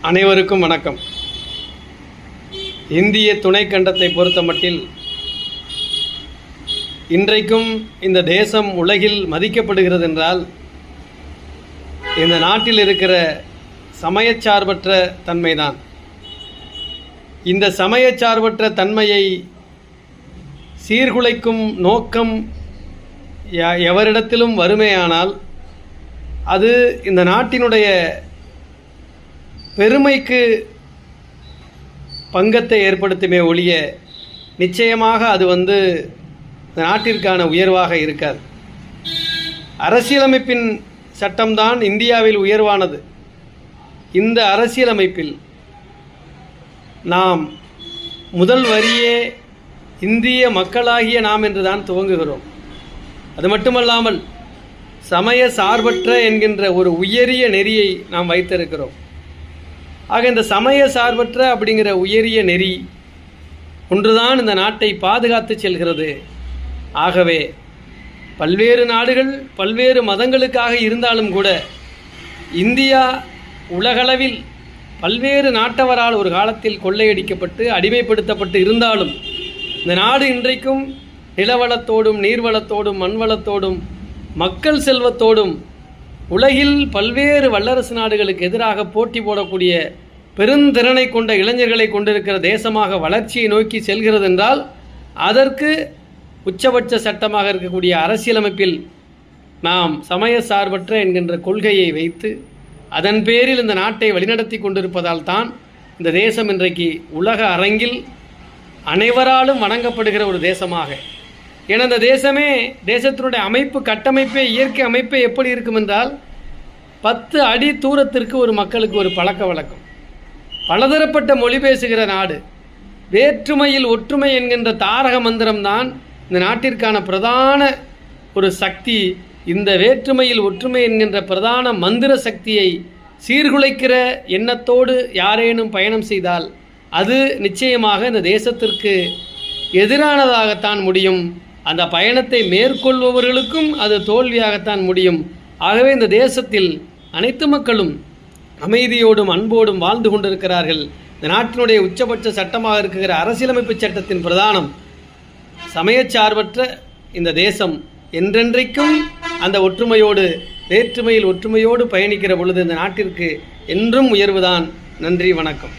அனைவருக்கும் வணக்கம். இந்திய துணைக்கண்டத்தை பொறுத்தமட்டில் இன்றைக்கும் இந்த தேசம் உலகில் மதிக்கப்படுகிறது என்றால் இந்த நாட்டில் இருக்கிற சமயச்சார்பற்ற தன்மைதான். இந்த சமயச்சார்பற்ற தன்மையை சீர்குலைக்கும் நோக்கம் எவரிடத்திலும் வருமேயானால் அது இந்த நாட்டினுடைய பெருமைக்கு பங்கத்தை ஏற்படுத்துமே ஒழிய நிச்சயமாக அது நாட்டிற்கான உயர்வாக இருக்காது. அரசியலமைப்பின் சட்டம்தான் இந்தியாவில் உயர்வானது. இந்த அரசியலமைப்பில் நாம் முதல் வரியே இந்திய மக்களாகிய நாம் என்று தான் துவங்குகிறோம். அது மட்டுமல்லாமல் சமய சார்பற்ற என்கின்ற ஒரு உயரிய நெறியை நாம் வைத்திருக்கிறோம். ஆக இந்த சமய சார்பற்ற அப்படிங்கிற உயரிய நெறி ஒன்றுதான் இந்த நாட்டை பாதுகாத்து செல்கிறது. ஆகவே பல்வேறு நாடுகள் பல்வேறு மதங்களுக்காக இருந்தாலும் கூட இந்தியா உலகளவில் பல்வேறு நாட்டவரால் ஒரு காலத்தில் கொள்ளையடிக்கப்பட்டு அடிமைப்படுத்தப்பட்டு இருந்தாலும் இந்த நாடு இன்றைக்கும் நிலவளத்தோடும் நீர்வளத்தோடும் மண்வளத்தோடும் மக்கள் செல்வத்தோடும் உலகில் பல்வேறு வல்லரசு நாடுகளுக்கு எதிராக போட்டி போடக்கூடிய பெருந்திறனை கொண்ட இளைஞர்களை கொண்டிருக்கிற தேசமாக வளர்ச்சியை நோக்கி செல்கிறது என்றால் அதற்கு உச்சபட்ச சட்டமாக இருக்கக்கூடிய அரசியலமைப்பில் நாம் சமய சார்பற்ற என்கின்ற கொள்கையை வைத்து அதன் பேரில் இந்த நாட்டை வழிநடத்தி கொண்டிருப்பதால் தான் இந்த தேசம் இன்றைக்கு உலக அரங்கில் அனைவராலும் வணங்கப்படுகிற ஒரு தேசமாக. ஏன்னா இந்த தேசத்தினுடைய அமைப்பு கட்டமைப்பே இயற்கை அமைப்பே எப்படி இருக்கும் என்றால் 10 அடி தூரத்திற்கு ஒரு மக்களுக்கு ஒரு பழக்க வழக்கம். பலதரப்பட்ட மொழி பேசுகிற நாடு. வேற்றுமையில் ஒற்றுமை என்கின்ற தாரக மந்திரம்தான் இந்த நாட்டிற்கான பிரதான ஒரு சக்தி. இந்த வேற்றுமையில் ஒற்றுமை என்கின்ற பிரதான மந்திர சக்தியை சீர்குலைக்கிற எண்ணத்தோடு யாரேனும் பயணம் செய்தால் அது நிச்சயமாக இந்த தேசத்திற்கு எதிரானதாகத்தான் முடியும். அந்த பயணத்தை மேற்கொள்பவர்களுக்கும் அது தோல்வியாகத்தான் முடியும். ஆகவே இந்த தேசத்தில் அனைத்து மக்களும் அமைதியோடும் அன்போடும் வாழ்ந்து கொண்டிருக்கிறார்கள். இந்த நாட்டினுடைய உச்சபட்ச சட்டமாக இருக்கிற அரசியலமைப்பு சட்டத்தின் பிரதானம் சமயச்சார்பற்ற இந்த தேசம் என்றென்றைக்கும் அந்த ஒற்றுமையோடு வேற்றுமையில் ஒற்றுமையோடு பயணிக்கிற பொழுது இந்த நாட்டிற்கு என்றும் உயர்வுதான். நன்றி, வணக்கம்.